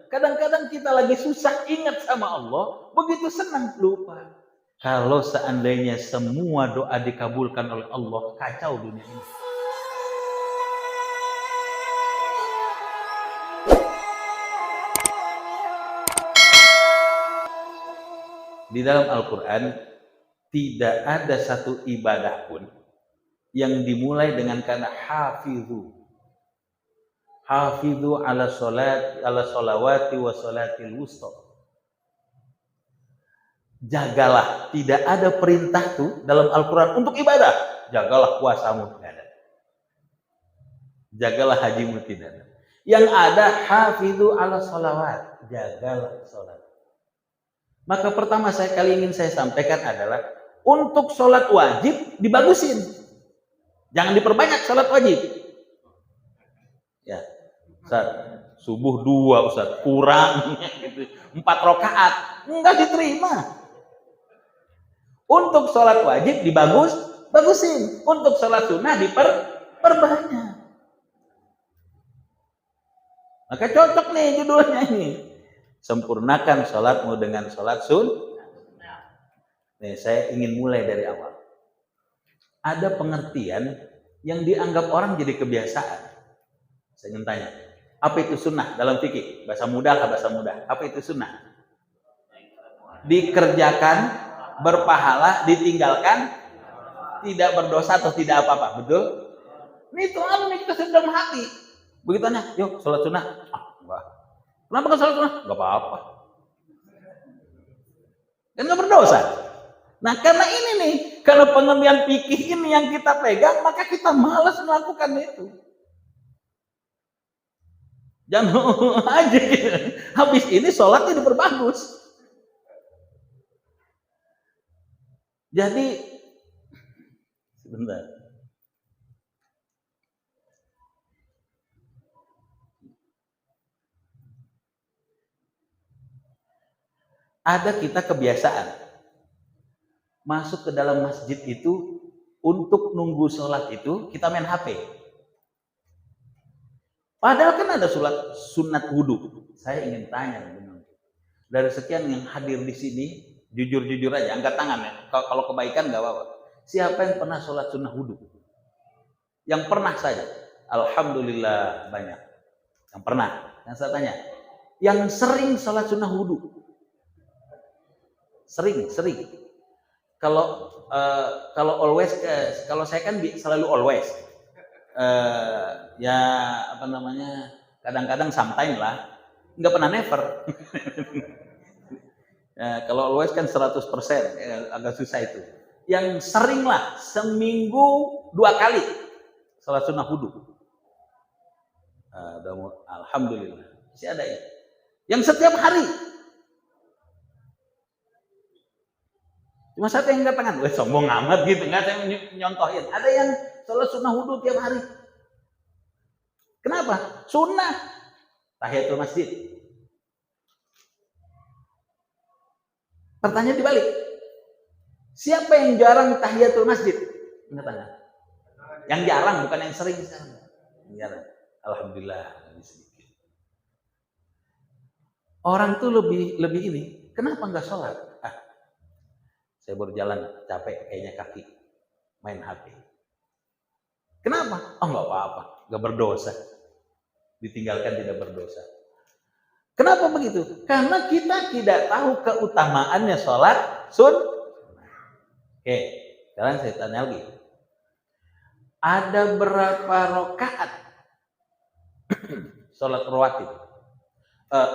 Kadang-kadang kita lagi susah ingat sama Allah, begitu senang lupa. Kalau seandainya semua doa dikabulkan oleh Allah, kacau dunia ini. Di dalam Al-Quran tidak ada satu ibadah pun yang dimulai dengan kata hafidhu. Hafidhu ala sholawati wa sholatil wusta. Jagalah, tidak ada perintah tuh dalam Al-Quran untuk ibadah. Jagalah puasamu, tidak ada. Jagalah hajimu, tidak ada. Yang ada hafidhu ala sholawat, jagalah sholat. Maka pertama ingin saya sampaikan adalah untuk sholat wajib dibagusin. Jangan diperbanyak sholat wajib. Ya, Ustaz, subuh 2 Ustaz, kurang gitu. 4 rakaat enggak diterima. Untuk sholat wajib bagusin. Untuk sholat sunnah diperbanyak. Maka cocok nih judulnya ini. Sempurnakan sholatmu dengan sholat sunnah. Nih, saya ingin mulai dari awal. Ada pengertian yang dianggap orang jadi kebiasaan. Saya ingin tanya, apa itu sunnah dalam fikih? Bahasa mudah. Apa itu sunnah? Dikerjakan, berpahala, ditinggalkan, tidak berdosa atau tidak apa-apa. Betul? Ini Tuhan kita sedang hati. Begitu tanya, yuk sholat sunnah. Enggak. Kenapa kan sholat sunnah? Enggak apa-apa. Dan enggak berdosa. Nah, karena ini nih, karena pengertian fikih ini yang kita pegang, maka kita malas melakukan itu. Jangan aja gitu. Habis ini sholatnya diperbagus. Jadi, sebentar. Ada kita kebiasaan masuk ke dalam masjid itu untuk nunggu sholat itu kita main HP. Padahal kan ada sunat wudhu. Saya ingin tanya dari sekian yang hadir di sini, jujur aja, angkat tangan ya. Kalau kebaikan nggak apa-apa. Siapa yang pernah sholat sunnah wudhu? Yang pernah saja. Alhamdulillah banyak. Yang pernah. Yang saya tanya, yang sering sholat sunnah wudhu? Sering. Kalau always, kalau saya kan selalu always. Ya apa namanya? Kadang-kadang sometime lah. Nggak pernah never. Ya, kalau always kan 100%, agak susah itu. Yang sering lah, seminggu 2 kali sholat sunnah wudhu. Alhamdulillah. Masih ada ya. Yang setiap hari. Cuma satu yang angkat tangan, sombong amat gitu, nggak saya nyontohin. Ada yang sholat sunnah wudhu tiap hari. Kenapa? Sunnah. Tahiyatul masjid. Pertanyaan dibalik. Siapa yang jarang tahiyatul masjid? Angkat tangan. Yang jarang, bukan yang sering. Yang jarang. Alhamdulillah. Orang tuh lebih ini. Kenapa nggak sholat? Saya baru jalan, capek kayaknya kaki, main HP. Kenapa? Oh nggak apa-apa, nggak berdosa. Ditinggalkan tidak berdosa. Kenapa begitu? Karena kita tidak tahu keutamaannya sholat sunnah. Oke, sekarang saya tanya lagi. Ada berapa rakaat sholat rawatib?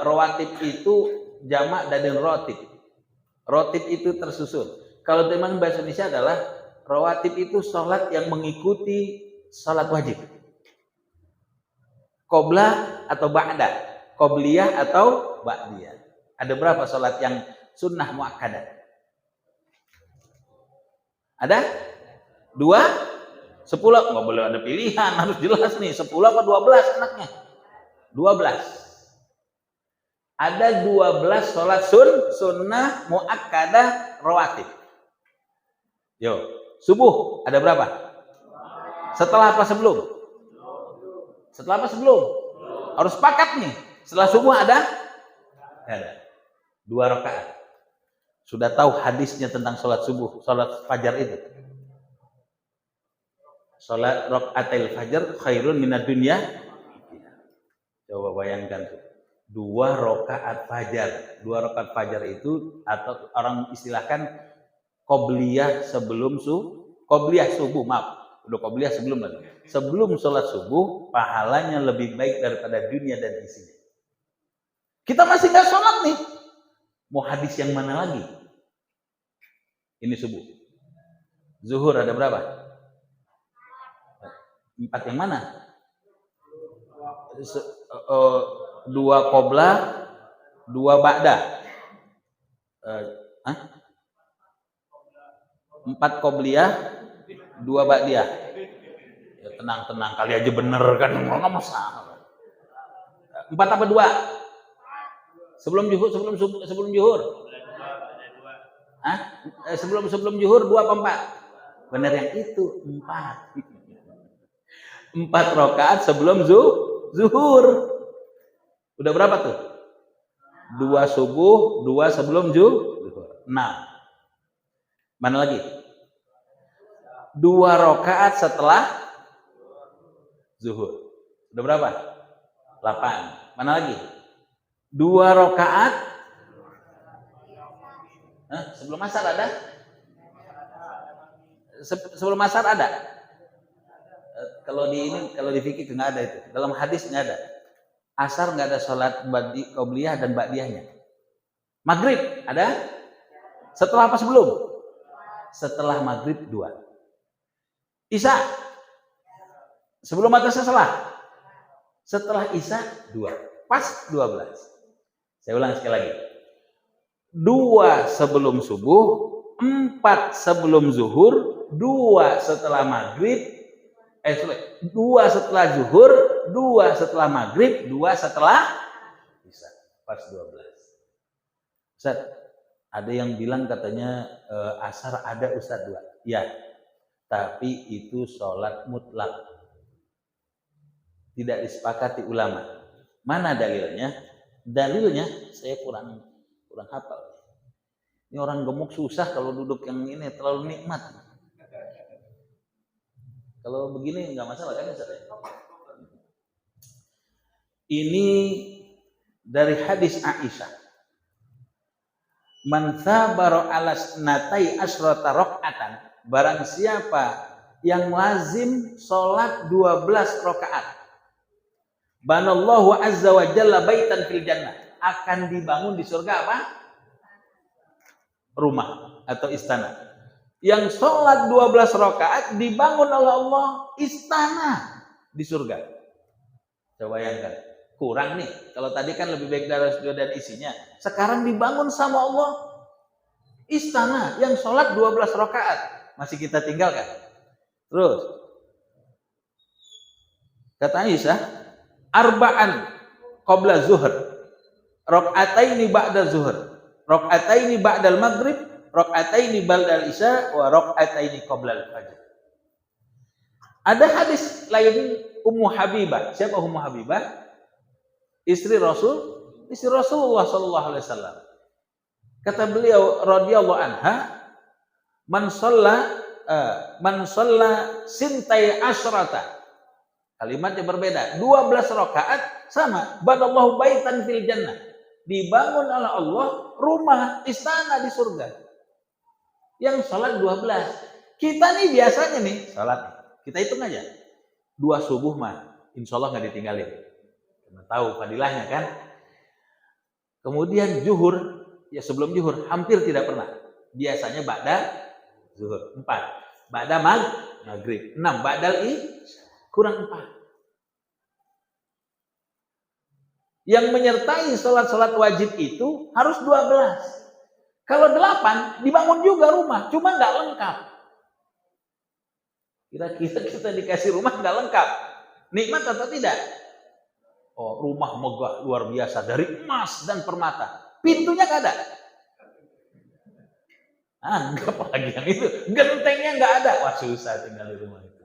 Rawatib itu jamak dari rotib. Rotib itu tersusun. Kalau teman bahasa Indonesia adalah rawatib itu sholat yang mengikuti sholat wajib. Qoblah atau ba'da, qobliyah atau ba'diyah. Ada berapa sholat yang sunnah muakkadah? Ada? 2? 10? Nggak boleh ada pilihan, harus jelas nih. 10 apa 12 anaknya? 12. Ada 12 sholat sunnah muakkadah rawatib. Yo, subuh ada berapa? Setelah apa sebelum? Setelah apa sebelum? Harus sepakat nih. Setelah subuh ada Nggak ada. 2 rakaat. Sudah tahu hadisnya tentang sholat subuh, sholat fajar itu. Sholat rakaatil fajar khairun minad dunya. Coba bayangkan tuh. 2 rakaat fajar. 2 rakaat fajar itu atau orang istilahkan qobliyah sebelum qobliyah subuh, maaf. Udah qobliyah sebelum lagi. Sebelum sholat subuh, pahalanya lebih baik daripada dunia dan isinya. Kita masih nggak sholat nih. Mau hadis yang mana lagi? Ini subuh. Zuhur ada berapa? 4 yang mana? 2 qobla, 2 ba'da. 4 qobliyah, 2 ba'diyah. Ya, tenang, kali aja bener kan, nggak masalah. 4 apa 2? Sebelum zuhur, sebelum zuhur. Sebelum zuhur 2 apa 4? Bener yang itu, 4. 4 rakaat sebelum zuhur. Udah berapa tuh? 2 subuh, 2 sebelum zuhur. 6. Mana lagi? 2 rakaat setelah zuhur. Udah berapa? 8. Mana lagi? 2 rakaat sebelum asar ada? Sebelum asar ada? Kalau di fikih nggak ada itu. Dalam hadis nggak ada. Asar nggak ada sholat qobliyah dan ba'diyahnya. Maghrib ada? Setelah apa sebelum? Setelah maghrib 2. Isya sebelum atau setelah? Setelah isya 2. Pas 12. Saya ulang sekali lagi. 2 sebelum subuh, 4 sebelum zuhur, 2 setelah maghrib, 2 setelah zuhur, 2 setelah maghrib, 2 setelah isya. Pas 12. Ustaz, ada yang bilang katanya asar ada Ustaz 2. Ya, tapi itu sholat mutlak. Tidak disepakati ulama. Mana dalilnya? Dalilnya saya kurang hafal. Ini orang gemuk susah kalau duduk yang ini, terlalu nikmat. Kalau begini nggak masalah kan Ustaz? Ini dari hadis Aisyah. Man sabara alas natai asrata rakaatan, barang siapa yang lazim sholat 12 rakaat, banallahu azza wa jalla baitan fil jannah, akan dibangun di surga apa? Rumah atau istana. Yang sholat 12 rakaat dibangun oleh Allah istana di surga. Coba bayangkan, kurang nih. Kalau tadi kan lebih baik dari surga dan isinya, sekarang dibangun sama Allah istana yang sholat 12 rakaat. Masih kita tinggalkan. Terus kata Aisyah, arba'an qabla zuhur, rakaataini ba'da zuhur, rakaataini ba'dal maghrib, rakaataini ba'dal isya, wa rakaataini qabla al-fajr. Ada hadis lain Ummu Habibah. Siapa Ummu Habibah? Istri Rasulullah sallallahu alaihi wasallam. Kata beliau radhiyallahu anha, man shalla sintai asyrata. Kalimatnya berbeda. 12 rakaat sama. Banallahu baitan fil jannah. Dibangun oleh Allah rumah istana di surga. Yang sholat 12. Kita nih biasanya nih sholat. Kita hitung aja. 2 subuh mah insya Allah nggak ditinggalin. Karena tahu fadilahnya kan. Kemudian zuhur, ya sebelum zuhur hampir tidak pernah. Biasanya ba'da zuhur 4. Ba'da maghrib 6. Ba'dal kurang 4. Yang menyertai sholat-sholat wajib itu harus 12. Kalau 8 dibangun juga rumah, cuma nggak lengkap. Kira-kira kita dikasih rumah nggak lengkap, nikmat atau tidak? Oh, rumah megah luar biasa dari emas dan permata, pintunya nggak ada. Anggap lagi yang itu, gentengnya nggak ada. Wah susah tinggal di rumah itu.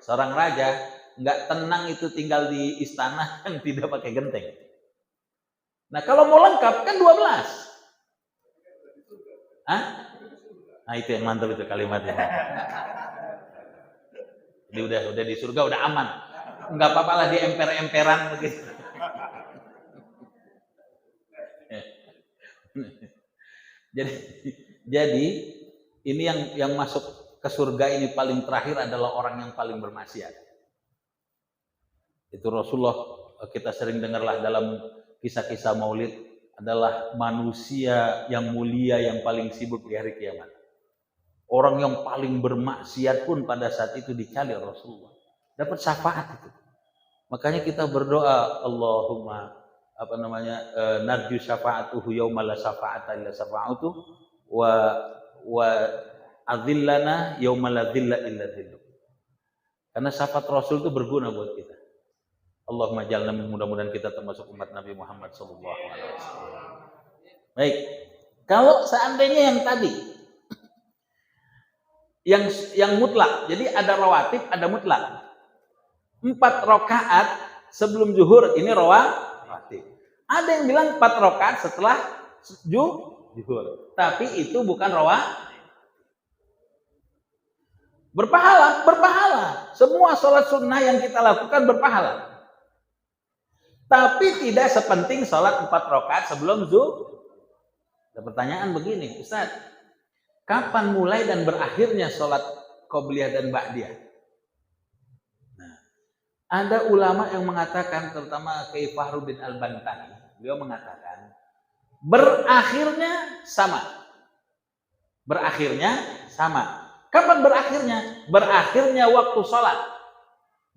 Seorang raja nggak tenang itu tinggal di istana yang tidak pakai genteng. Nah kalau mau lengkap kan 12. Hah? Nah itu yang mantap itu kalimatnya. Jadi udah di surga udah aman. Enggak apa-apa lah dia emper-emperan begitu. Jadi ini yang masuk ke surga ini paling terakhir adalah orang yang paling bermaksiat. Itu Rasulullah kita sering dengarlah dalam kisah-kisah Maulid adalah manusia yang mulia yang paling sibuk di hari kiamat. Orang yang paling bermaksiat pun pada saat itu dicari Rasulullah. Dapat syafaat itu. Makanya kita berdoa Allahumma narju syafa'atuhu yauma la syafa'ata illa syafa'atu wa adzillana yauma la dzilla illa dzillu. Karena syafaat Rasul itu berguna buat kita. Allahumma jalna, mudah-mudahan kita termasuk umat Nabi Muhammad sallallahu alaihi wasallam. Baik. Kalau seandainya yang tadi yang mutlak, jadi ada rawatib, ada mutlak. 4 rakaat sebelum zuhur ini rawatib. Ada yang bilang 4 rakaat setelah zuhur. Tapi itu bukan rawatib. Berpahala. Semua sholat sunnah yang kita lakukan berpahala. Tapi tidak sepenting sholat 4 rakaat sebelum zuhur. Ada pertanyaan begini, Ustaz, kapan mulai dan berakhirnya sholat qobliyah dan ba'diyah? Nah, ada ulama yang mengatakan, terutama Kiai Fahruddin Al-Bantani, beliau mengatakan berakhirnya sama. Kapan berakhirnya? Berakhirnya waktu sholat.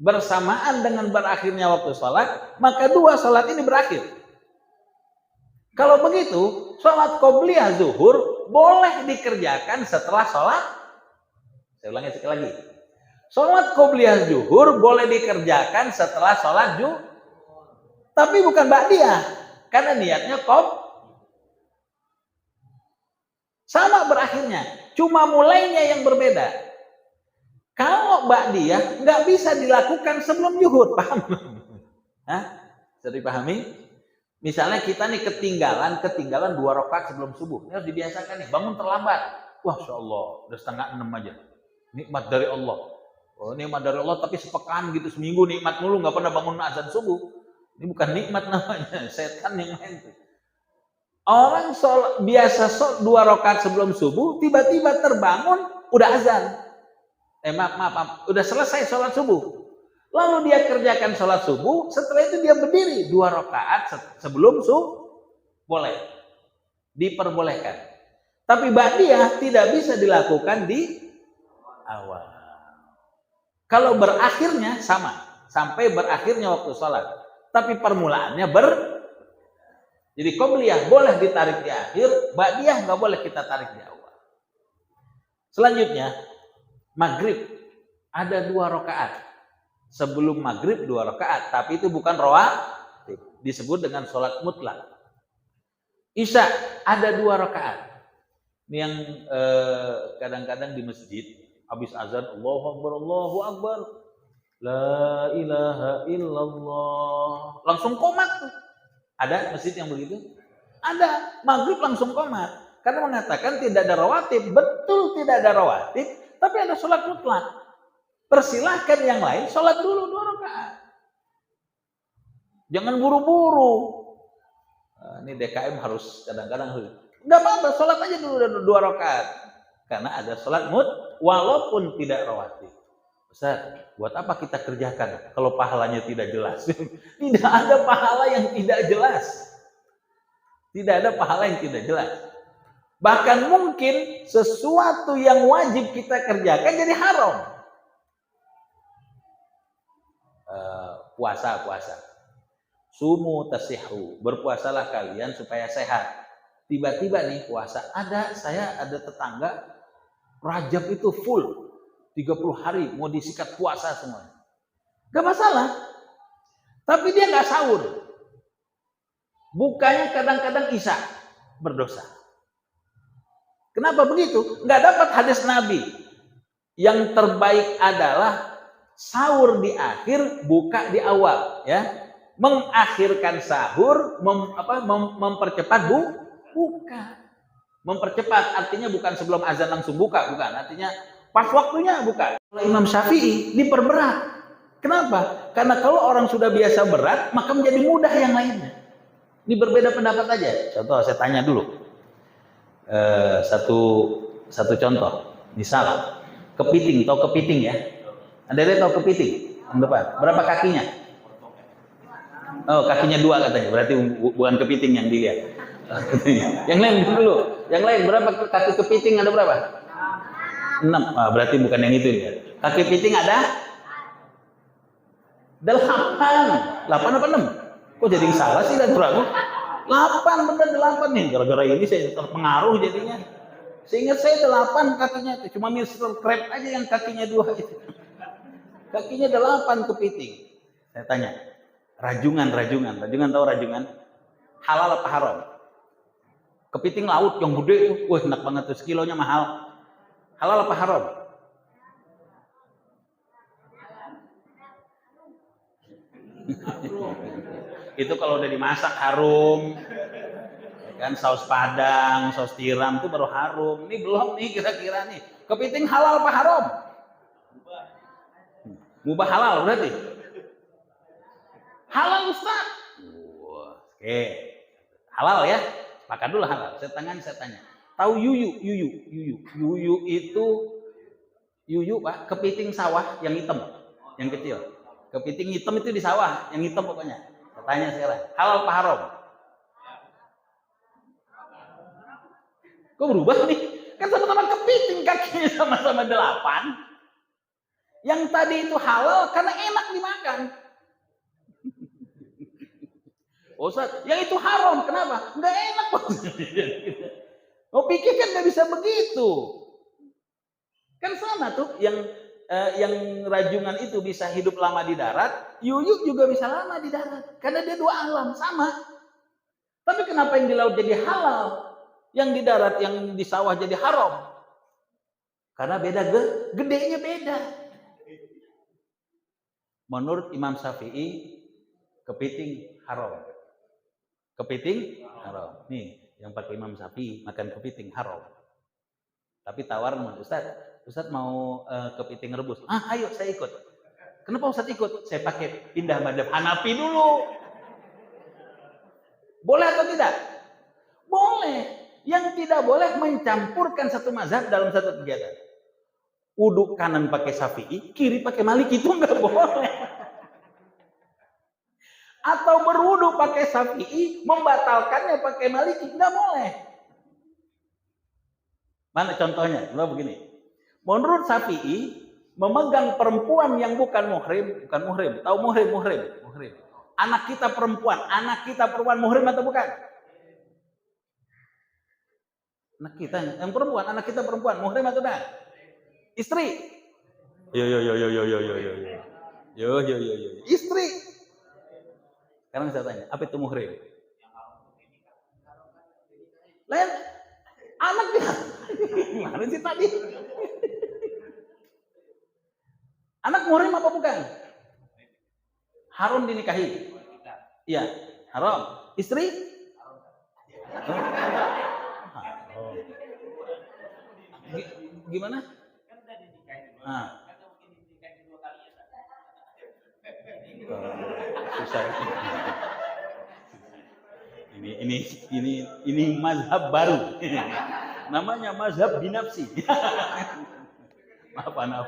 Bersamaan dengan berakhirnya waktu sholat, maka 2 sholat ini berakhir. Kalau begitu, sholat qobliyah zuhur boleh dikerjakan setelah sholat. Saya ulangi sekali lagi. Sholat qobliyah zuhur boleh dikerjakan setelah sholat zuhur. Tapi bukan ba'diyah. Karena niatnya sama berakhirnya. Cuma mulainya yang berbeda. Kalau ba'diyah nggak bisa dilakukan sebelum zuhur, paham? Hah? Bisa dipahami? Misalnya kita nih ketinggalan 2 rakaat sebelum subuh. Ini harus dibiasakan nih, bangun terlambat. Wah, Masya-Allah, udah 5:30 aja. Nikmat dari Allah. Oh, nikmat dari Allah tapi sepekan gitu, seminggu nikmat mulu, nggak pernah bangun azan subuh. Ini bukan nikmat namanya, setan yang main tuh. Orang biasa 2 rakaat sebelum subuh, tiba-tiba terbangun, udah azan. Maaf, udah selesai sholat subuh. Lalu dia kerjakan sholat subuh, setelah itu dia berdiri 2 rakaat sebelum subuh. Boleh. Diperbolehkan. Tapi ba'diyah tidak bisa dilakukan di awal. Kalau berakhirnya sama. Sampai berakhirnya waktu sholat. Tapi permulaannya Jadi qobliyah boleh ditarik di akhir, ba'diyah nggak boleh kita tarik di awal. Selanjutnya, maghrib ada 2 rakaat. Sebelum maghrib 2 rakaat, tapi itu bukan rawatib. Disebut dengan sholat mutlak. Isya ada 2 rakaat. Ini yang kadang-kadang di masjid habis azan Allahu Akbar, la ilaha illallah, langsung qomat tuh. Ada masjid yang begitu? Ada. Maghrib langsung qomat. Karena mengatakan tidak ada rawatib. Betul tidak ada rawatib, tapi ada sholat mutlak. Persilahkan yang lain sholat dulu 2 rakaat. Jangan buru-buru. Nah, ini DKM harus kadang-kadang nggak apa-apa, sholat aja dulu 2 rakaat. Karena ada sholat walaupun tidak rawatib. Ustaz, buat apa kita kerjakan kalau pahalanya tidak jelas? Tidak ada pahala yang tidak jelas. Tidak ada pahala yang tidak jelas. Bahkan mungkin sesuatu yang wajib kita kerjakan jadi haram. Puasa. Sumu tasihu, berpuasalah kalian supaya sehat. Tiba-tiba nih puasa, saya ada tetangga Rajab itu full 30 hari mau disikat puasa semuanya. Gak masalah. Tapi dia gak sahur. Bukanya kadang-kadang isya, berdosa. Kenapa begitu? Gak dapat hadis Nabi. Yang terbaik adalah sahur di akhir, buka di awal, ya. mengakhirkan sahur, mempercepat buka. Mempercepat artinya bukan sebelum azan langsung buka, bukan. Artinya pas waktunya buka. Kalau Imam Syafi'i diperberat. Kenapa? Karena kalau orang sudah biasa berat, maka menjadi mudah yang lainnya. Ini berbeda pendapat aja. Contoh saya tanya dulu. Satu contoh. Misal kepiting, tahu kepiting ya? Ada tahu kepiting? Yang depan. Berapa kakinya? Oh, kakinya 2 katanya. Berarti bukan kepiting yang dilihat. Yang lain dulu. Yang lain berapa kaki kepiting, ada berapa? 6. Berarti bukan yang itu ya. Kaki kepiting ada 8. 8 apa 6? Kok jadi salah sih dan ragu? 8 bener 8 nih. Gara-gara ini saya terpengaruh jadinya. Seingat saya 8 kakinya. Cuma Mr. Crab aja yang kakinya 2 itu. Kakinya 8 kepiting. Saya tanya. Rajungan tahu rajungan? Halal apa haram? Kepiting laut yang gede tuh, wah enak banget tuh, sekilonya mahal. Halal apa haram? Itu kalau udah dimasak harum, kan saus padang, saus tiram itu baru harum. Ini belum nih kira-kira nih. Kepiting halal apa haram? Mubah halal berarti. Halal Ustaz. Oke. Halal ya. Makan dulu halal. Saya tanya. Tahu yuyu? Yuyu itu Pak, kepiting sawah yang hitam, yang kecil. Kepiting hitam itu di sawah, yang hitam pokoknya. Saya tanya sekarang, halal apa haram? Kok berubah nih? Kan sama-sama kepiting, kakinya sama-sama 8. Yang tadi itu halal karena enak dimakan. Ustaz, yang itu haram, kenapa? Nggak enak. Oh, pikir kan nggak bisa begitu. Kan sama tuh, yang rajungan itu bisa hidup lama di darat, yuyu juga bisa lama di darat. Karena dia 2 alam, sama. Tapi kenapa yang di laut jadi halal? Yang di darat, yang di sawah jadi haram? Karena beda, gedenya beda. Menurut Imam Syafi'i, kepiting haram. Kepiting haram. Nih, yang pakai Imam Syafi'i makan kepiting haram. Tapi tawaran Ustaz mau kepiting rebus. Ayo saya ikut. Kenapa Ustaz ikut? Saya pakai pindah mazhab Hanafi dulu. Boleh atau tidak? Boleh. Yang tidak boleh mencampurkan satu mazhab dalam satu kegiatan. Uduk kanan pakai Syafi'i, kiri pakai Maliki, itu enggak boleh. Atau berwudu pakai Syafi'i, membatalkannya pakai Maliki, nggak boleh. Mana contohnya? Begini. Menurut Syafi'i, memegang perempuan yang bukan muhrim, tahu muhrim. Anak kita perempuan muhrim atau bukan? Anak kita muhrim atau bukan? Istri. Yo. Istri. Sekarang saya tanya, apa itu muhrim? Lain anak dia. Gimana sih tadi? Anak muhrim apa bukan? Haram dinikahi. Iya, haram. Istri? Haram. Gimana? Susah. Ini mazhab baru. Namanya mazhab binafsi. Maaf.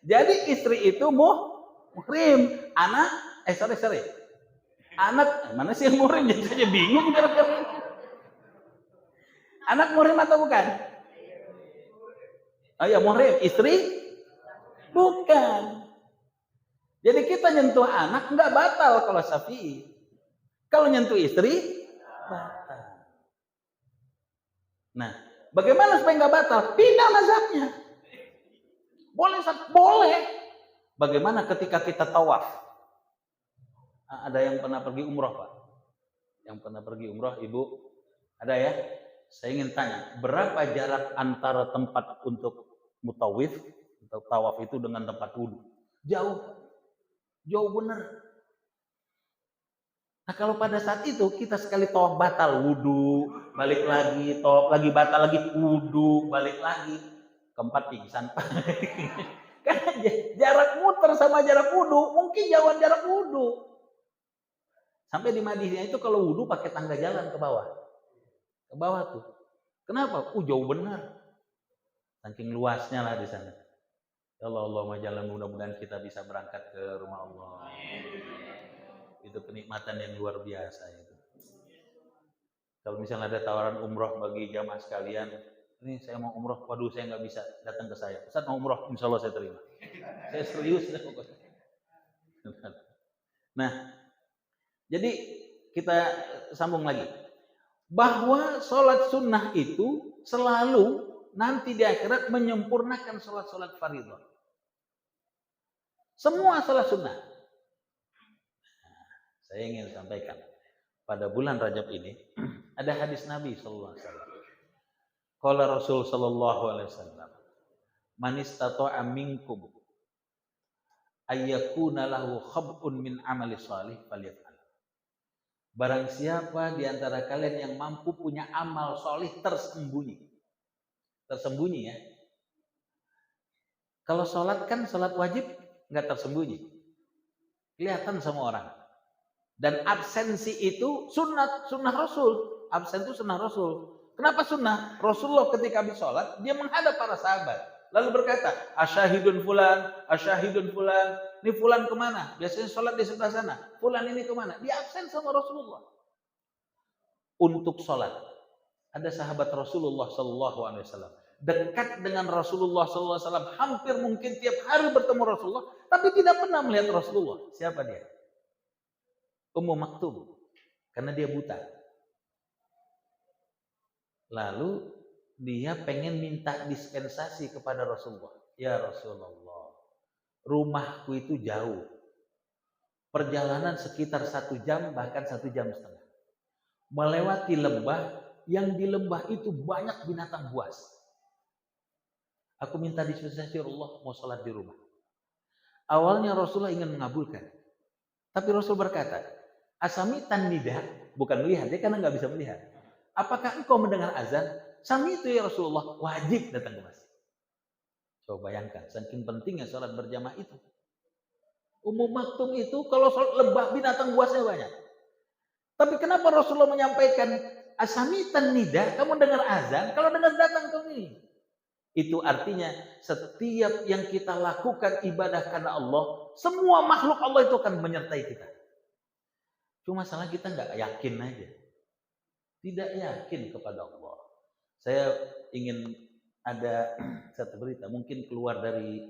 Jadi istri itu muhrim. Anak, sorry. Anak, mana sih yang muhrim? Jadi saya bingung. Anak muhrim atau bukan? Oh ya, muhrim. Istri? Bukan. Jadi kita nyentuh anak nggak batal kalau Syafi'i. Kalau nyentuh istri, batal. Nah, bagaimana supaya nggak batal? Pindah mazhabnya. Boleh. Bagaimana ketika kita tawaf? Ada yang pernah pergi umroh, Pak? Yang pernah pergi umroh, Ibu? Ada ya? Saya ingin tanya, berapa jarak antara tempat untuk mutawif, atau tawaf itu dengan tempat wudu? Jauh benar. Nah kalau pada saat itu kita sekali tawaf batal wudhu, balik lagi, tawaf lagi batal lagi wudhu, balik lagi, keempat pingsan. Karena jarak muter sama jarak wudhu mungkin jauhan jarak wudhu. Sampai di Madinah itu kalau wudhu pakai tangga jalan ke bawah tuh. Kenapa? Jauh benar. Saking luasnya lah di sana. Ya Allah, Allahumma jalan, mudah-mudahan kita bisa berangkat ke rumah Allah. Itu kenikmatan yang luar biasa itu. Kalau misalnya ada tawaran umroh bagi jamaah sekalian, ini saya mau umroh, waduh saya nggak bisa, datang ke saya. Ustaz mau umroh, insya Allah saya terima. Saya serius. Nah, jadi kita sambung lagi. Bahwa sholat sunnah itu selalu nanti di akhirat menyempurnakan sholat-sholat fardhu. Semua sholat sunnah. Saya ingin sampaikan pada bulan Rajab ini ada hadis Nabi sallallahu alaihi wasallam. Qala Rasul sallallahu alaihi wasallam, "Man istata'a minkum ayyakuna lahu khab'un min amali shalih falyaf'al." Barang siapa di antara kalian yang mampu punya amal solih tersembunyi. Tersembunyi ya. Kalau sholat kan sholat wajib nggak tersembunyi. Kelihatan sama orang. Dan absensi itu sunnah Rasul. Absen itu sunnah Rasul. Kenapa sunnah? Rasulullah ketika habis sholat, dia menghadap para sahabat. Lalu berkata, asyahidun fulan, asyahidun fulan. Ini fulan kemana? Biasanya sholat di sebelah sana. Fulan ini kemana? Dia absen sama Rasulullah. Untuk sholat. Ada sahabat Rasulullah SAW. Dekat dengan Rasulullah SAW. Hampir mungkin tiap hari bertemu Rasulullah. Tapi tidak pernah melihat Rasulullah. Siapa dia? Ummu Maktum. Karena dia buta. Lalu dia pengen minta dispensasi kepada Rasulullah. Ya Rasulullah, rumahku itu jauh. Perjalanan sekitar 1 jam, bahkan 1 jam setengah. Melewati lembah, yang di lembah itu banyak binatang buas. Aku minta dispensasi Allah, mau sholat di rumah. Awalnya Rasulullah ingin mengabulkan. Tapi Rasul berkata, asamitan nida, bukan melihat, dia karena nggak bisa melihat. Apakah engkau mendengar azan? Sami itu ya Rasulullah, wajib datang ke masjid. Coba bayangkan, saking pentingnya sholat berjamaah itu. Ummu Maktum itu kalau sholat lebah binatang buasnya banyak. Tapi kenapa Rasulullah menyampaikan asamitan nida, kamu dengar azan, kalau dengar datang ke sini. Itu artinya setiap yang kita lakukan ibadah karena Allah, semua makhluk Allah itu akan menyertai kita. Cuma masalah kita nggak yakin aja. Tidak yakin kepada Allah. Saya ingin ada satu berita, mungkin keluar dari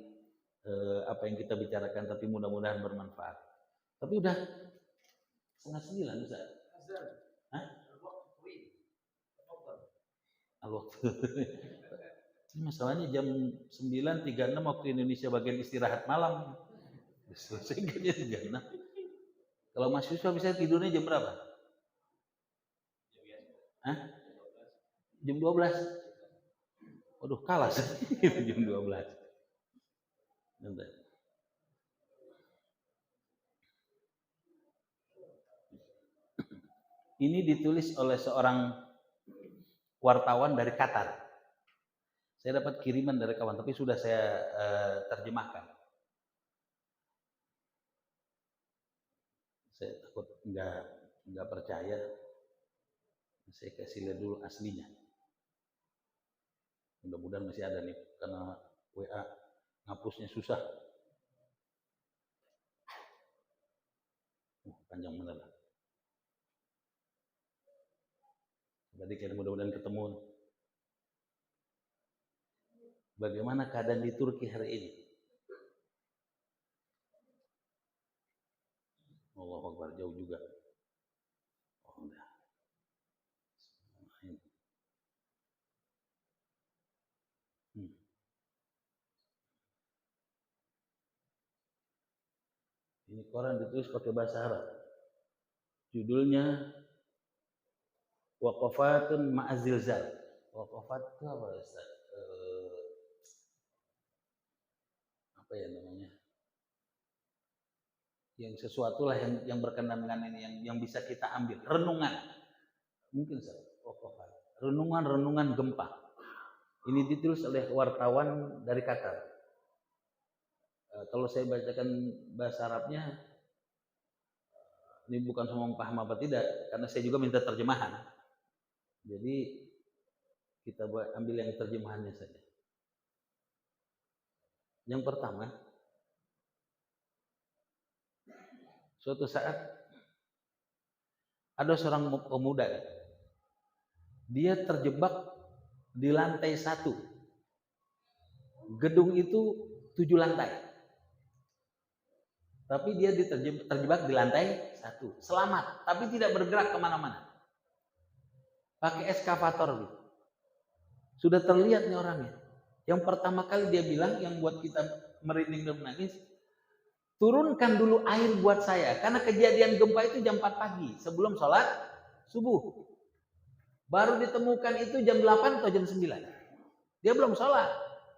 apa yang kita bicarakan, tapi mudah-mudahan bermanfaat. Tapi udah 8:30 bisa. Hah? Al-waktu. Ini masalahnya jam 9.36 waktu Indonesia bagian istirahat malam. Selesai jam 6. Kalau mahasiswa bisa tidurnya jam berapa? Hah? Jam 12. Waduh, kalah jam 12. Bentar. Ini ditulis oleh seorang wartawan dari Qatar. Saya dapat kiriman dari kawan, tapi sudah saya terjemahkan. Saya takut nggak percaya. Saya kasih lihat dulu aslinya. Mudah-mudahan masih ada nih, karena WA ngapusnya susah. Panjang benar. Berarti mudah-mudahan ketemu. Bagaimana keadaan di Turki hari ini? Allahu Akbar, jauh juga. Oh, udah. Ini koran ditulis pakai bahasa Arab. Judulnya Waqafatun Ma'azilzal. Waqafat itu apa Ustaz? Apa ya namanya? Yang sesuatu lah yang berkenan dengan ini, yang bisa kita ambil. Renungan. Mungkin renungan gempa. Ini ditulis oleh wartawan dari Qatar. Kalau saya bacakan bahasa Arabnya, ini bukan semua paham apa tidak, karena saya juga minta terjemahan. Jadi kita ambil yang terjemahannya saja. Yang pertama, suatu saat ada seorang pemuda, dia terjebak di lantai 1. Gedung itu 7 lantai. Tapi dia terjebak di lantai 1. Selamat, tapi tidak bergerak kemana-mana. Pakai eskavator gitu. Sudah terlihat nih orangnya. Yang pertama kali dia bilang, yang buat kita merinding dan menangis, turunkan dulu air buat saya. Karena kejadian gempa itu jam 4 pagi, sebelum sholat subuh. Baru ditemukan itu jam 8 atau jam 9. Dia belum sholat.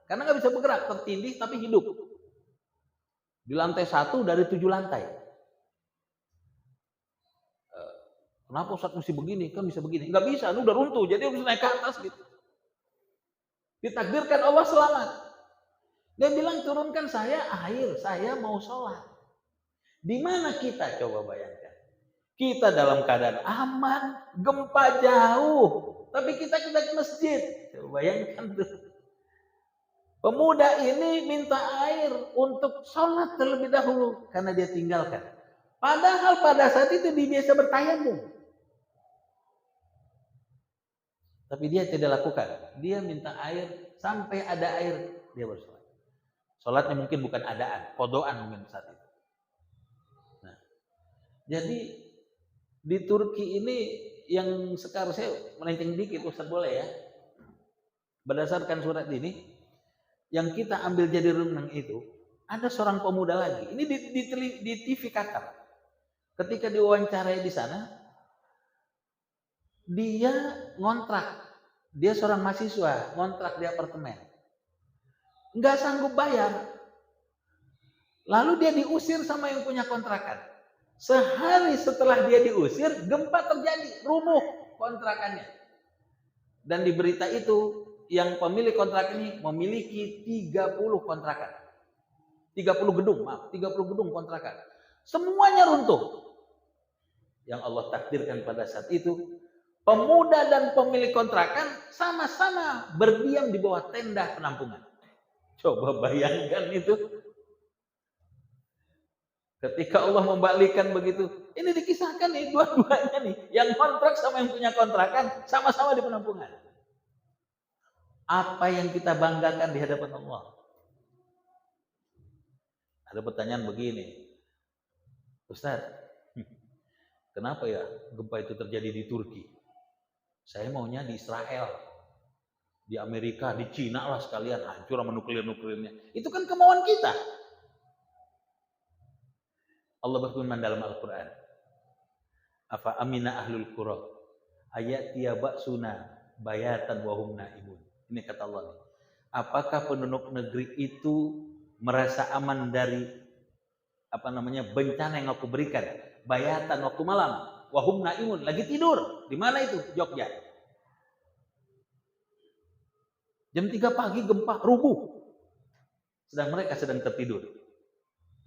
Karena nggak bisa bergerak, tertindih tapi hidup. Di lantai 1 dari 7 lantai. Kenapa Ustaz mesti begini? Kan bisa begini. Nggak bisa, udah runtuh. Jadi harus naik ke atas gitu. Ditakdirkan Allah selamat. Dia bilang, turunkan saya air, saya mau sholat. Di mana kita? Coba bayangkan. Kita dalam keadaan aman, gempa jauh, tapi kita ke masjid. Coba bayangkan tuh. Pemuda ini minta air untuk sholat terlebih dahulu, karena dia tinggalkan. Padahal pada saat itu dia biasa bertayamum. Tapi dia tidak lakukan. Dia minta air, sampai ada air, dia bersolat. Sholatnya mungkin bukan adaan, kodoan mungkin saat itu. Nah, jadi di Turki ini yang sekarang saya melenceng dikit, Ustaz boleh ya? Berdasarkan surat ini, yang kita ambil jadi renang itu, ada seorang pemuda lagi. Ini di TV Qatar. Ketika diwawancarai di sana, dia ngontrak. Dia seorang mahasiswa, ngontrak di apartemen. Nggak sanggup bayar. Lalu dia diusir sama yang punya kontrakan. Sehari setelah dia diusir, gempa terjadi, rumuh kontrakannya. Dan di berita itu, yang pemilik kontrak ini memiliki 30 kontrakan. 30 gedung, 30 gedung kontrakan. Semuanya runtuh. Yang Allah takdirkan pada saat itu, pemuda dan pemilik kontrakan sama-sama berdiam di bawah tenda penampungan. Coba bayangkan itu. Ketika Allah membalikkan begitu, ini dikisahkan nih dua-duanya nih, yang kontrak sama yang punya kontrakan sama-sama di penampungan. Apa yang kita banggakan di hadapan Allah? Ada pertanyaan begini, Ustaz, kenapa ya gempa itu terjadi di Turki? Saya maunya di Israel, di Amerika, di Cina lah sekalian hancur sama nuklir-nuklirnya. Itu kan kemauan kita. Allah berfirman dalam Al-Quran, Afa amina ahlul qura ayatiya ba'suna bayatan wa hum naimun. Ini kata Allah nih. Apakah penduduk negeri itu merasa aman dari bencana yang aku berikan? Bayatan waktu malam, wa hum naimun, lagi tidur. Di mana itu? Jogja. Jam 3 pagi gempa rubuh. Sedang mereka sedang tertidur.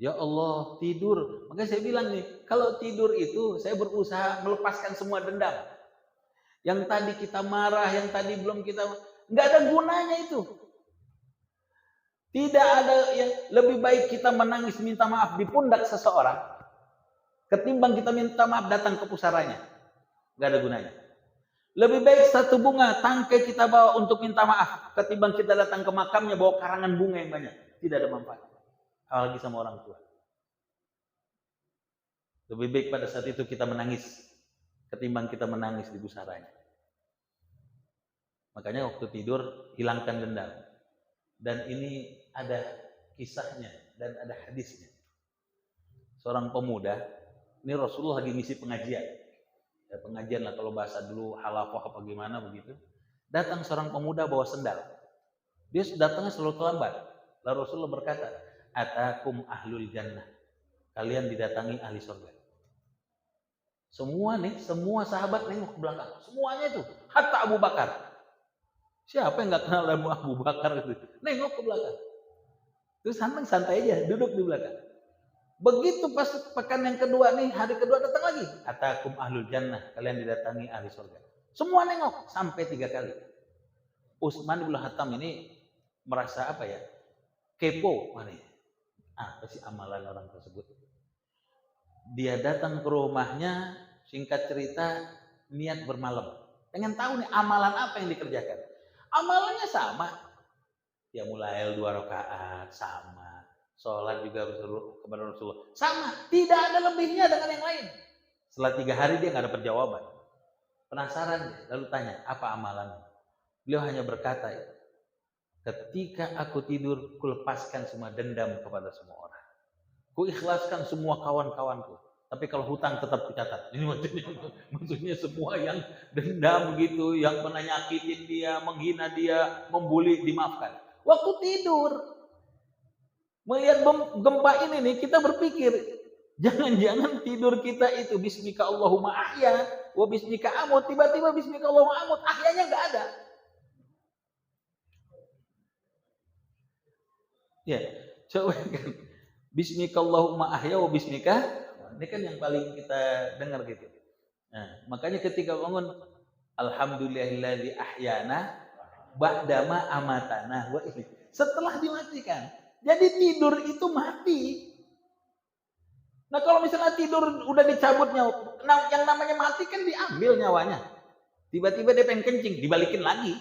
Ya Allah, tidur. Makanya saya bilang nih, kalau tidur itu saya berusaha melepaskan semua dendam. Yang tadi kita marah, yang tadi belum kita, nggak ada gunanya itu. Tidak ada yang lebih baik kita menangis minta maaf di pundak seseorang ketimbang kita minta maaf datang ke pusaranya. Nggak ada gunanya. Lebih baik satu bunga tangkai kita bawa untuk minta maaf ketimbang kita datang ke makamnya bawa karangan bunga yang banyak. Tidak ada manfaat. Apalagi sama orang tua. Lebih baik pada saat itu kita menangis ketimbang kita menangis di pusaranya. Makanya waktu tidur hilangkan dendam. Dan ini ada kisahnya dan ada hadisnya. Seorang pemuda, ini Rasulullah lagi ngisi pengajian. Ya, pengajian lah kalau bahasa dulu halaqah apa gimana begitu. Datang seorang pemuda bawa sendal. Dia datangnya selalu terlambat. Lalu Rasulullah berkata, Atakum ahlul jannah. kalian didatangi ahli surga. Semua sahabat nengok ke belakang. Semuanya itu, hatta Abu Bakar. Siapa yang nggak kenal dengan Abu Bakar itu? Nengok ke belakang. Terus santai aja, duduk di belakang. Begitu pas pekan yang kedua nih, hari kedua datang lagi. Atakum ahlul jannah, kalian didatangi ahli surga. Semua nengok sampai 3 kali. Utsman bin Hatam ini merasa apa ya? Kepo mana? Apa sih amalan orang tersebut? Dia datang ke rumahnya, singkat cerita niat bermalam. Pengen tahu nih amalan apa yang dikerjakan. Amalannya sama. Ya mulai 2 rakaat sama. Sholat juga kepada Rasulullah. Sama. Tidak ada lebihnya dengan yang lain. Setelah 3 hari dia nggak dapat jawaban. Penasaran dia. Lalu tanya, apa amalannya? Beliau hanya berkata, ketika aku tidur, kulepaskan semua dendam kepada semua orang. Ku ikhlaskan semua kawan-kawanku. Tapi kalau hutang tetap dicatat. Ini maksudnya semua yang dendam gitu, yang pernah nyakitin dia, menghina dia, membuli, dimaafkan. Waktu tidur, melihat gempa ini nih, kita berpikir, jangan-jangan tidur kita itu bismika Allahumma ahya, wa bismika amut, tiba-tiba bismika Allahumma amut, ahyanya nggak ada. Ya, coba kan. Bismika Allahumma ahya wa bismika. Ini kan yang paling kita dengar gitu. Nah, makanya ketika bangun, alhamdulillahilladzi ahyana ba'dama amatana. Setelah dimatikan. Jadi tidur itu mati. Nah, kalau misalnya tidur udah dicabut nyawa, nah yang namanya mati kan diambil nyawanya. Tiba-tiba dia pengen kencing, dibalikin lagi.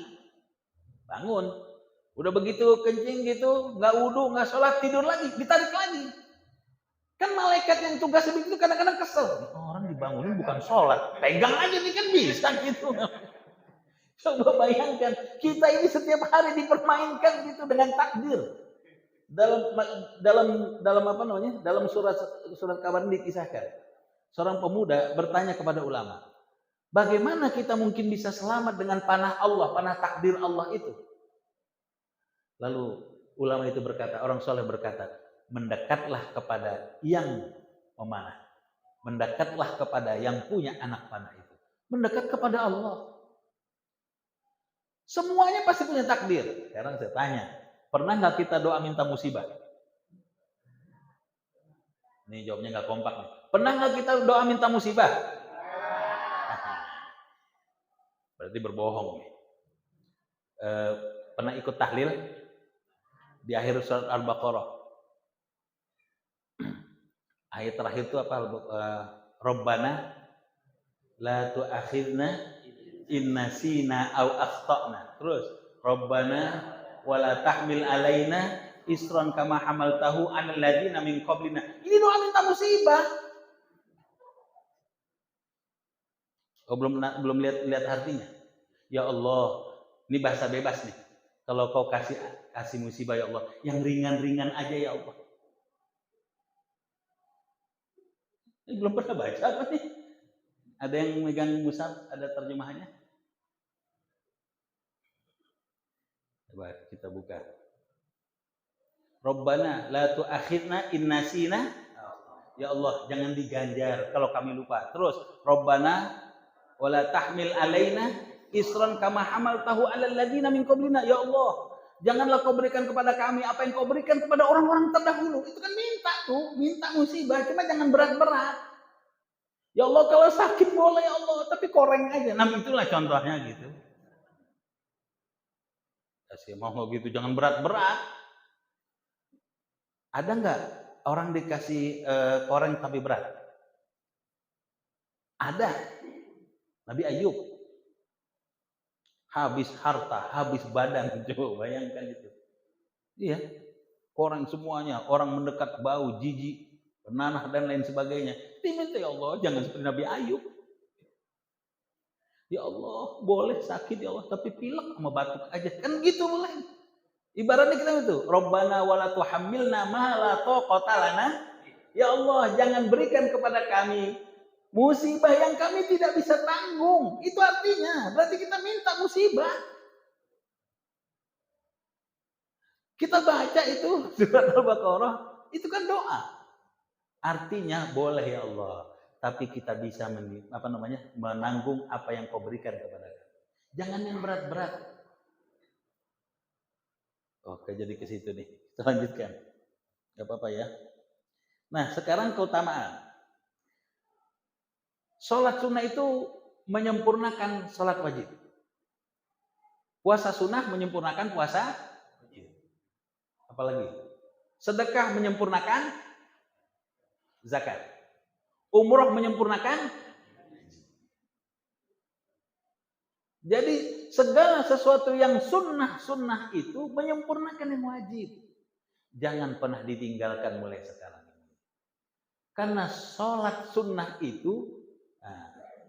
Bangun. Udah begitu kencing gitu, nggak wudu, nggak sholat, tidur lagi, ditarik lagi. Kan malaikat yang tugas begitu kadang-kadang kesel. Orang dibangunin bukan sholat, pegang aja nih kan bisa gitu. Coba bayangkan, kita ini setiap hari dipermainkan gitu dengan takdir. Dalam apa namanya? Dalam surat kabar ini dikisahkan. Seorang pemuda bertanya kepada ulama, bagaimana kita mungkin bisa selamat dengan panah Allah, panah takdir Allah itu? Lalu ulama itu berkata, orang soleh berkata, mendekatlah kepada yang memanah. Mendekatlah kepada yang punya anak panah itu. Mendekat kepada Allah. Semuanya pasti punya takdir. Sekarang saya tanya, pernah nggak kita doa minta musibah? Ini jawabnya nggak kompak nih. Pernah nggak kita doa minta musibah? Berarti berbohong nih. Pernah ikut tahlil di akhir surat Al-Baqarah? Ayat terakhir itu apa? Rabbana la tu'akhidna in nasina aw akhtana. Terus Rabbana wala tahmil alaina isran kama hamaltahu 'alal ladzina min qablina. Ini doa minta musibah. Oh, belum lihat artinya. Ya Allah, ini bahasa bebas nih. Kalau kau kasih musibah ya Allah, yang ringan-ringan aja ya Allah. Ini belum pernah baca apa nih? Ada yang megang mushaf, ada terjemahannya? Coba kita buka. Rabbana la tu'akhidna in nasina. Ya Allah, jangan diganjar kalau kami lupa. Terus Rabbana wala tahmil alaina isran kama hamaltahu 'alal ladzina min qablina. Ya Allah, janganlah kau berikan kepada kami apa yang kau berikan kepada orang-orang terdahulu. Itu kan minta musibah, cuma jangan berat-berat. Ya Allah, kalau sakit boleh ya Allah, tapi koreng aja. Nah, itulah contohnya gitu. Kasih mau gitu, jangan berat-berat. Ada nggak orang dikasih koreng tapi berat? Ada. Nabi Ayub. Habis harta, habis badan. Coba bayangkan itu. Iya. Koreng semuanya. Orang mendekat bau, jijik, penanah dan lain sebagainya. Diminta ya Allah, jangan seperti Nabi Ayub. Ya Allah, boleh sakit ya Allah, tapi pilek sama batuk aja. Kan gitu boleh. Ibaratnya kita itu, Rabbana wala tuhammilna ma la taqata lana. Ya Allah, jangan berikan kepada kami musibah yang kami tidak bisa tanggung. Itu artinya, berarti kita minta musibah. Kita baca itu surat Al-Baqarah, itu kan doa. Artinya boleh ya Allah, tapi kita bisa menanggung apa yang kau berikan kepada kami. Jangan yang berat-berat. Oke, jadi ke situ nih. Kita lanjutkan. Gak apa-apa ya. Nah, sekarang keutamaan. Sholat sunnah itu menyempurnakan sholat wajib. Puasa sunnah menyempurnakan puasa wajib. Apalagi? Sedekah menyempurnakan zakat. Umroh menyempurnakan. Jadi segala sesuatu yang sunnah itu menyempurnakan yang wajib. Jangan pernah ditinggalkan mulai sekarang. Karena sholat sunnah itu,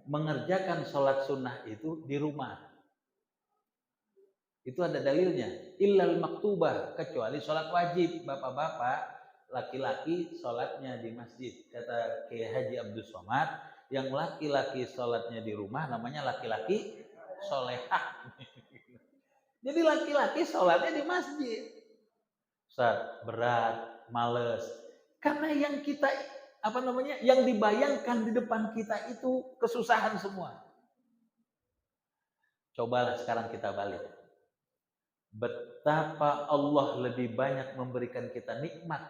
mengerjakan sholat sunnah itu di rumah. Itu ada dalilnya. Illal maktubah, kecuali sholat wajib. Bapak-bapak, laki-laki sholatnya di masjid. Kata Kiai Haji Abdul Somad, yang laki-laki sholatnya di rumah namanya laki-laki solehah. Jadi laki-laki sholatnya di masjid. Ustaz, berat, males. Karena yang kita yang dibayangkan di depan kita itu kesusahan semua. Cobalah sekarang kita balik. Betapa Allah lebih banyak memberikan kita nikmat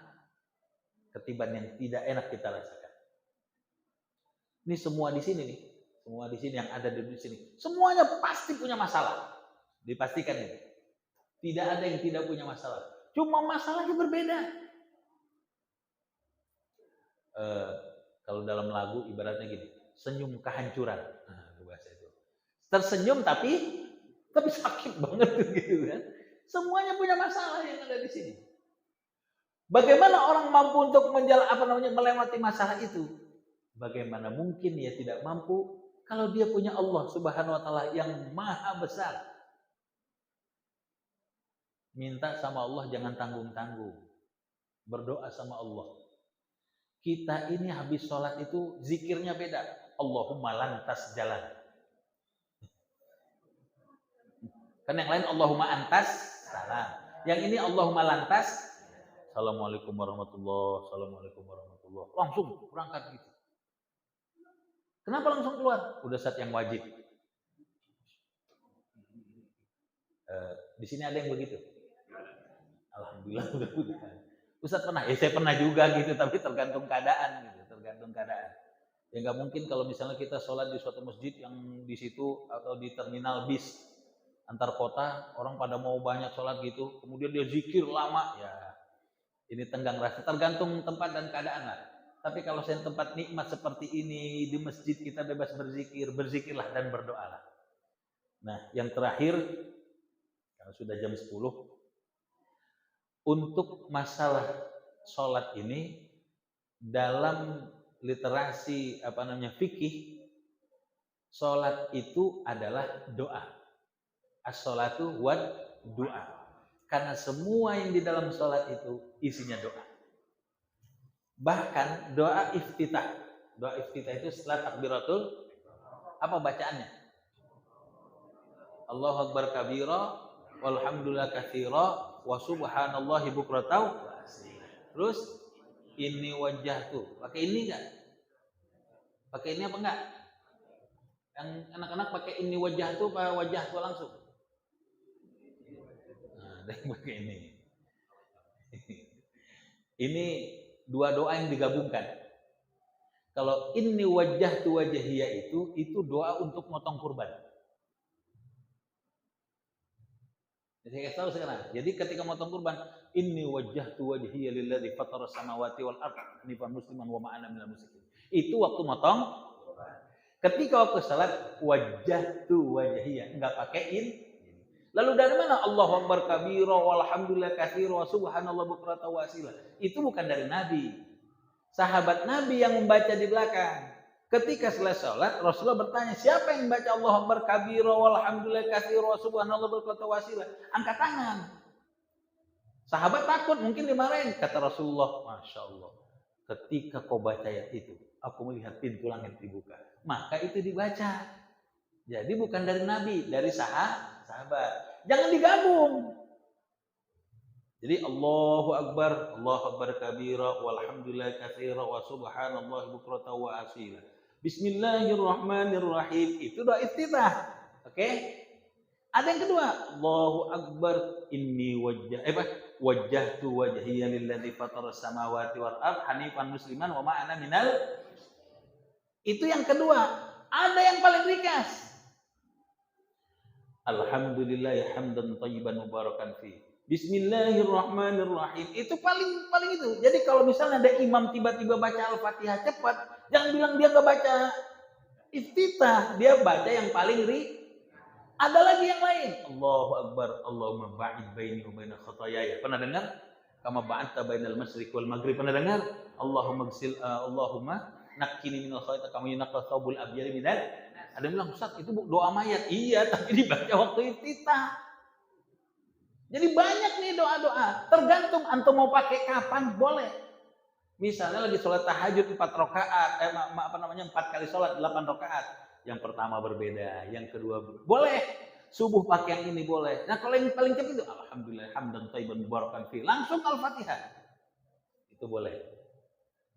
ketimbang yang tidak enak kita rasakan. Ini semua di sini nih, semua di sini yang ada di sini, semuanya pasti punya masalah. Dipastikan ini. Tidak ada yang tidak punya masalah. Cuma masalahnya berbeda. Kalau dalam lagu ibaratnya gini, senyum kehancuran. Nah, bahasa itu. Tersenyum tapi sakit banget gitu kan. Semuanya punya masalah yang ada di sini. Bagaimana orang mampu untuk melewati masalah itu? Bagaimana mungkin dia tidak mampu kalau dia punya Allah Subhanahu wa taala yang maha besar? Minta sama Allah jangan tanggung-tanggung. Berdoa sama Allah. Kita ini habis sholat itu zikirnya beda. Allahumma lantas jalan. Kan yang lain Allahumma antas salam. Yang ini Allahumma lantas. Assalamualaikum warahmatullahi. Assalamualaikum warahmatullahi. Langsung berangkat gitu. Kenapa langsung keluar? Udah saat yang wajib. Di sini ada yang begitu. Alhamdulillah udah. Ustaz pernah? Ya saya pernah juga gitu, tapi tergantung keadaan gitu, tergantung keadaan. Ya nggak mungkin kalau misalnya kita sholat di suatu masjid yang di situ atau di terminal bis antar kota, orang pada mau banyak sholat gitu, kemudian dia zikir lama, ya ini tenggang rasa. Tergantung tempat dan keadaan lah. Tapi kalau saya tempat nikmat seperti ini, di masjid kita bebas berzikir, berzikirlah dan berdoalah. Nah, yang terakhir, karena sudah jam 10, untuk masalah sholat ini dalam literasi fikih, sholat itu adalah doa. As-sholatu wad doa. Karena semua yang di dalam sholat itu isinya doa. Bahkan doa iftitah. Doa iftitah itu setelah takbiratul, apa bacaannya? Allahu Akbar kabira, walhamdulillah katsira, wa subhanallahi bukratan. Terus ini wajah tuh. Pakai ini enggak? Pakai ini apa enggak? Yang anak-anak pakai ini wajah tuh apa wajah tuh langsung? Nah, ada yang pakai ini. Ini dua doa yang digabungkan. Kalau ini wajah tuh wajahiyah itu doa untuk motong kurban. Saya tahu sekarang. Jadi ketika motong kurban, inni wajjahtu wajhiya lilladzi fatara samawati wal ardh hanifan musliman wa ma ana minal musyrikin. Itu waktu motong kurban. Ketika waktu salat wajjahtu wajhiya, enggak pakai in. Lalu dari mana Allahu Akbar kabira walhamdulillah katsira wa subhanallah bukratan wa asila? Itu bukan dari Nabi. Sahabat Nabi yang membaca di belakang. Ketika selesai sholat, Rasulullah bertanya, siapa yang membaca Allahu Akbar kabira walhamdulillah katsira wa subhanallah bukratan wa asila? Angkat tangan. Sahabat takut, mungkin dimarahin. Kata Rasulullah, Masya Allah, ketika kau baca ayat itu, aku melihat pintu langit dibuka. Maka itu dibaca. Jadi bukan dari Nabi, dari sahabat. Jangan digabung. Jadi Allahu Akbar kabira, walhamdulillah katsira, wa subhanallah bukratan wa asila. Bismillahirrahmanirrahim. Itu doa iftitah. Oke? Ada yang kedua, Allahu Akbar inni wajjahtu wajhiya lilladzi fataras samawati wal ardh hanifan musliman wa ma ana minal. Itu yang kedua. Ada yang paling ringkas. Alhamdulillah hamdan thayyiban mubarakan fi. Bismillahirrahmanirrahim. Itu paling itu. Jadi kalau misalnya ada imam tiba-tiba baca Al-Fatihah cepat, jangan bilang dia enggak baca iftitah, dia baca yang paling Ada lagi yang lain. Allahu Akbar, Allahumma ba'id baini wa baina khataayaya. Pernah dengar? Kama ba'adta bainal masyriq wal maghrib. Pernah dengar? Allahumma naqqini minal khataaya kama yunqqa thawbul abyad minal. Ada yang bilang, Ustaz, itu doa mayat. Iya, tapi dibaca waktu iftitah. Jadi banyak nih doa-doa. Tergantung antum mau pakai kapan, boleh. Misalnya lagi sholat tahajud 4 rakaat, 4 kali sholat 8 rakaat. Yang pertama berbeda, yang kedua boleh. Subuh pakai yang ini boleh. Nah kalau yang paling cepat itu alhamdulillah hamdan thayyiban mubarakan fi, langsung Al-Fatihah. Itu boleh.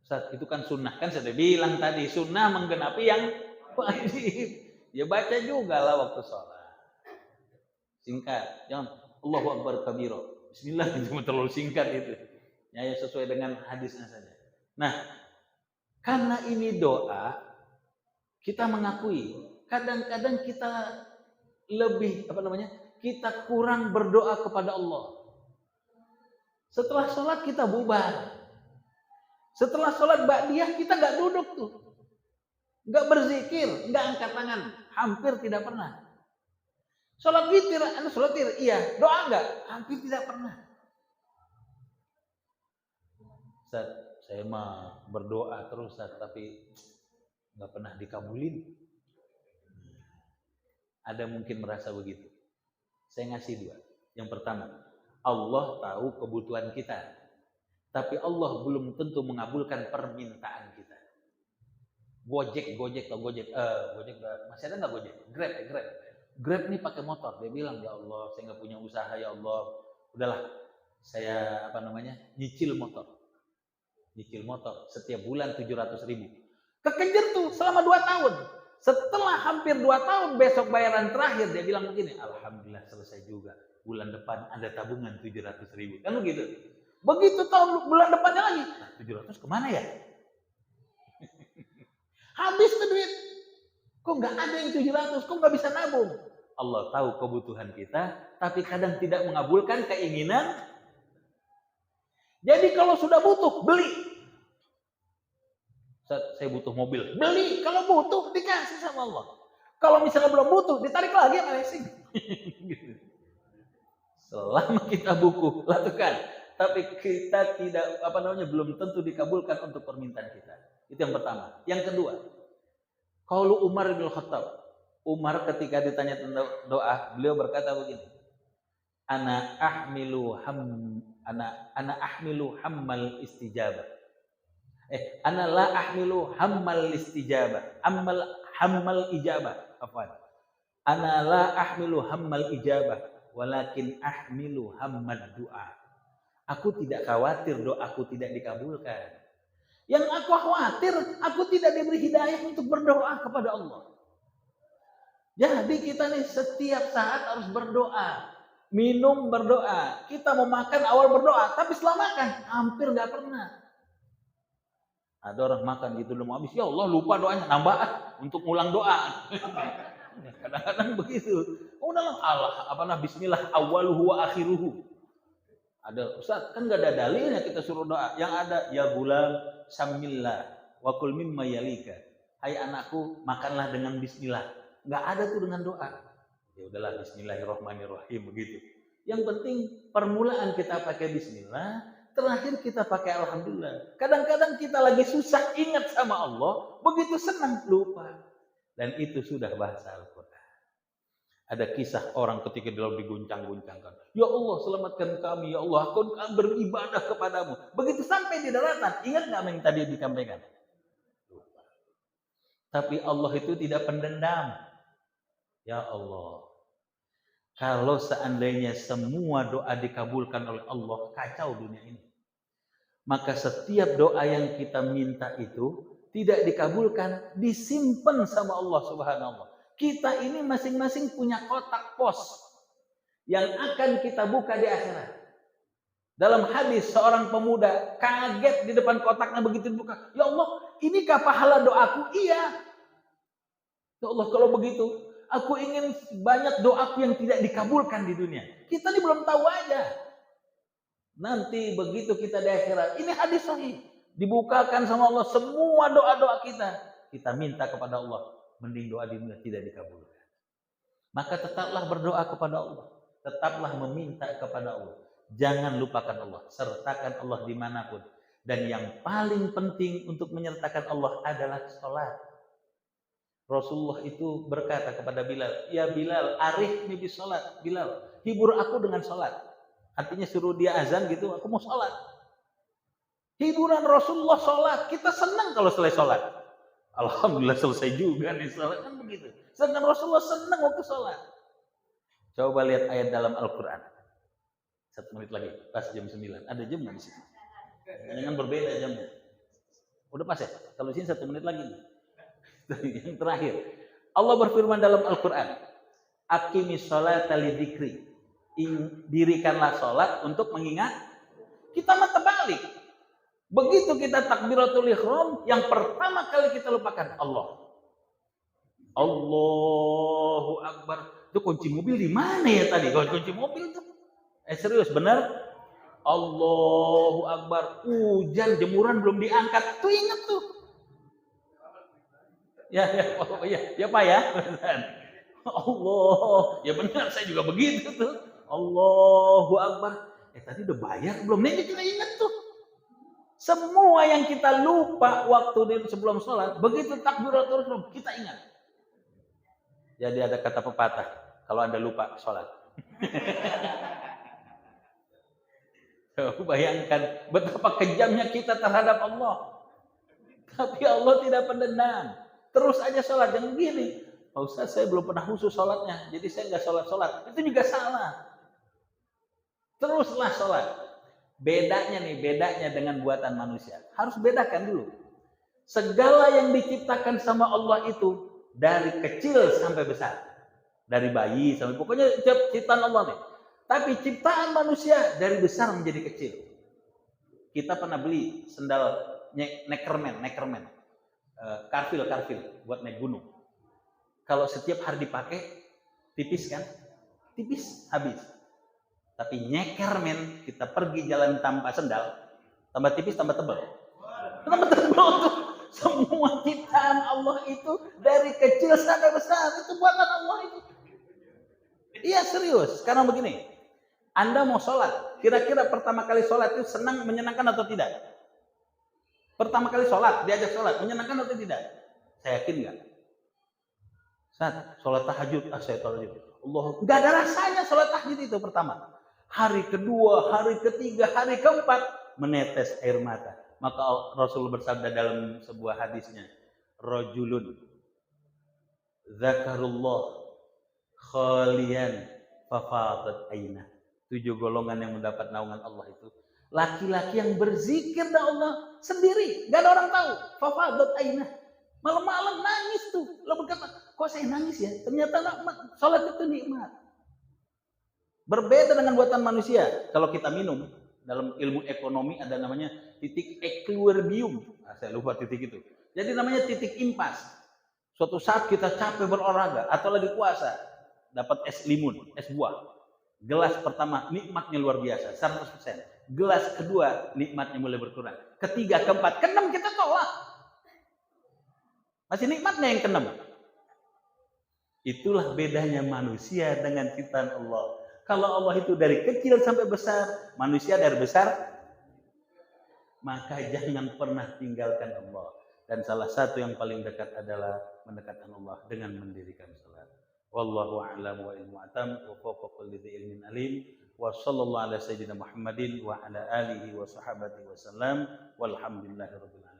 Ustaz, itu kan sunnah, kan saya bilang tadi sunnah menggenapi yang wajib. Ya baca juga lah waktu sholat. Singkat, jangan Allahu Akbar kabira. Bismillah, cuma terlalu singkat itu. Ya sesuai dengan hadisnya saja. Nah, karena ini doa, kita mengakui kadang-kadang kita lebih kita kurang berdoa kepada Allah. Setelah sholat kita bubar. Setelah sholat ba'diyah kita nggak duduk tuh, nggak berzikir, nggak angkat tangan, hampir tidak pernah. Sholat witir, iya, doa nggak, hampir tidak pernah. Ustaz, saya mah berdoa terus Ustaz, tapi nggak pernah dikabulin. Ada mungkin merasa begitu. Saya ngasih 2. Yang pertama, Allah tahu kebutuhan kita, tapi Allah belum tentu mengabulkan permintaan kita. Gojek masih ada nggak Gojek? Grab nih pakai motor. Dia bilang, ya Allah, saya nggak punya usaha, ya Allah, udahlah, saya nyicil motor setiap bulan 700.000. Kekejar tuh selama 2 tahun. Setelah hampir 2 tahun, besok bayaran terakhir, dia bilang begini, alhamdulillah selesai juga. Bulan depan ada tabungan 700.000. Kan begitu. Begitu tahun bulan depannya lagi, 700 kemana ya? Habis tuh duit. Kok nggak ada yang 700? Kok nggak bisa nabung? Allah tahu kebutuhan kita, tapi kadang tidak mengabulkan keinginan. Jadi kalau sudah butuh, beli. Saya butuh mobil, beli. Kalau butuh, dikasih sama Allah. Kalau misalnya belum butuh, ditarik lagi sama leasing. Selama kita buku, lakukan. Tapi kita tidak belum tentu dikabulkan untuk permintaan kita. Itu yang pertama. Yang kedua, qaulu Umar bin Khattab. Umar ketika ditanya tentang doa, beliau berkata begini. Ana ahmilu hammal istijabah. Ana la ahmilu hammal istijabah. Hammal ijabah. Afwan. Ana la ahmilu hammal ijabah, walakin ahmilu hammad du'a. Aku tidak khawatir doaku tidak dikabulkan. Yang aku khawatir, aku tidak diberi hidayah untuk berdoa kepada Allah. Jadi kita nih setiap saat harus berdoa. Minum berdoa. Kita mau makan awal berdoa, tapi setelah makan hampir nggak pernah. Ada orang makan gitu udah mau habis, ya Allah lupa doanya, nambah untuk ulang doa. Kadang-kadang begitu. Udahlah Allah, bismillah awaluhu wa akhiruhu. Ada Ustaz, kan nggak ada dalilnya kita suruh doa. Yang ada ya gulam samillah wa kul mimma yalika. Hai anakku, makanlah dengan bismillah. Nggak ada tuh dengan doa. Ya udahlah bismillahirrahmanirrahim begitu. Yang penting permulaan kita pakai bismillah, terakhir kita pakai alhamdulillah. Kadang-kadang kita lagi susah ingat sama Allah, begitu senang lupa. Dan itu sudah bahasa Al-Quran. Ada kisah orang ketika dalam diguncang-guncangkan. Ya Allah selamatkan kami, ya Allah aku beribadah kepadamu. Begitu sampai di daratan, ingat nggak yang tadi disampaikan? Lupa. Tapi Allah itu tidak pendendam. Ya Allah, Kalau seandainya semua doa dikabulkan oleh Allah, kacau dunia ini. Maka setiap doa yang kita minta itu tidak dikabulkan, disimpan sama Allah Subhanahu wa Ta'ala. Kita ini masing-masing punya kotak pos yang akan kita buka di akhirat. Dalam hadis seorang pemuda kaget di depan kotaknya begitu dibuka. Ya Allah, inikah pahala doaku? Iya. Ya Allah, kalau begitu, aku ingin banyak doaku yang tidak dikabulkan di dunia. Kita ini belum tahu aja. Nanti begitu kita di akhirat, ini hadis sahih. Dibukakan sama Allah semua doa-doa kita. Kita minta kepada Allah. Mending doa di dunia tidak dikabulkan. Maka tetaplah berdoa kepada Allah. Tetaplah meminta kepada Allah. Jangan lupakan Allah. Sertakan Allah dimanapun. Dan yang paling penting untuk menyertakan Allah adalah sholat. Rasulullah itu berkata kepada Bilal, ya Bilal, arifni bis sholat. Bilal, hibur aku dengan sholat. Artinya suruh dia azan gitu, aku mau sholat. Hiburan Rasulullah sholat. Kita senang kalau selesai sholat. Alhamdulillah selesai juga nih sholat. Kan begitu. Sedangkan Rasulullah senang waktu sholat. Coba lihat ayat dalam Al-Quran. 1 menit lagi, pas jam 9. Ada jam nggak di sini? Jangan berbeda jamnya. Udah pas ya? Kalau di sini 1 menit lagi nih. Yang terakhir, Allah berfirman dalam Al-Quran, Aqimis sholata lidzikri. Dirikanlah sholat untuk mengingat. Kita mah terbalik. Begitu kita takbiratul ihram, yang pertama kali kita lupakan Allah. Allahu Akbar. Itu kunci mobil di mana ya tadi? Kalau kunci mobil tuh. Serius benar? Allahu Akbar. Hujan jemuran belum diangkat. Tuh ingat tuh. Ya Pak ya. Allah. Ya benar, saya juga begitu tuh. Allahu Akbar. Tadi udah bayar belum? Nih kita ingat tuh. Semua yang kita lupa waktu sebelum sholat, begitu takbiratul ihram kita ingat. Jadi ada kata pepatah, kalau Anda lupa sholat. Bayangkan betapa kejamnya kita terhadap Allah. Tapi Allah tidak pendendam. Terus aja sholat. Yang begini, Pak Ustaz, saya belum pernah khusus sholatnya, jadi saya nggak sholat. Itu juga salah. Teruslah sholat. Bedanya dengan buatan manusia. Harus bedakan dulu. Segala yang diciptakan sama Allah itu dari kecil sampai besar. Dari bayi sampai pokoknya ciptaan Allah nih. Tapi ciptaan manusia dari besar menjadi kecil. Kita pernah beli sendal Neckerman. Karfil buat naik gunung. Kalau setiap hari dipakai, tipis kan? Tipis, habis. Tapi Neckerman, kita pergi jalan tanpa sendal, tambah tipis, tambah tebal. Tambah tebal tuh. Semua ciptaan Allah itu dari kecil sampai besar, itu buatan Allah itu. Iya serius. Sekarang begini, Anda mau sholat, kira-kira pertama kali sholat itu senang, menyenangkan atau tidak? Pertama kali sholat, diajak sholat, menyenangkan atau tidak? Saya yakin nggak? Saat sholat tahajud, saya tahajud. Allah, nggak ada rasanya sholat tahajud itu pertama. Hari kedua, hari ketiga, hari keempat, menetes air mata. Maka Rasul bersabda dalam sebuah hadisnya, Rajulun Zakarullah khalian fafadat aina. 7 golongan yang mendapat naungan Allah itu. Laki-laki yang berzikir dan Allah sendiri, gak ada orang tahu. Fafadat aina. Malam-malam nangis tuh. Lalu berkata, kok saya nangis ya? Ternyata sholat itu nikmat. Berbeda dengan buatan manusia. Kalau kita minum, dalam ilmu ekonomi ada namanya titik equilibrium. Saya lupa titik itu. Jadi namanya titik impas. Suatu saat kita capek berolahraga atau lagi puasa, dapat es limun, es buah. Gelas pertama nikmatnya luar biasa, 100%. Gelas kedua nikmatnya mulai berkurang. Ketiga, keempat, keenam kita tolak. Masih nikmatnya yang keenam. Itulah bedanya manusia dengan ciptaan Allah. Kalau Allah itu dari kecil sampai besar, manusia dari besar, maka jangan pernah tinggalkan Allah. Dan salah satu yang paling dekat adalah mendekatkan Allah dengan mendirikan salat. Wallahu a'lam wa ilmu atam wa fawqa kulli dzi ilmin alim wa sallallahu ala sayyidina Muhammadin wa ala alihi wa sahabatihi wa sallam walhamdulillahi rabbil alamin.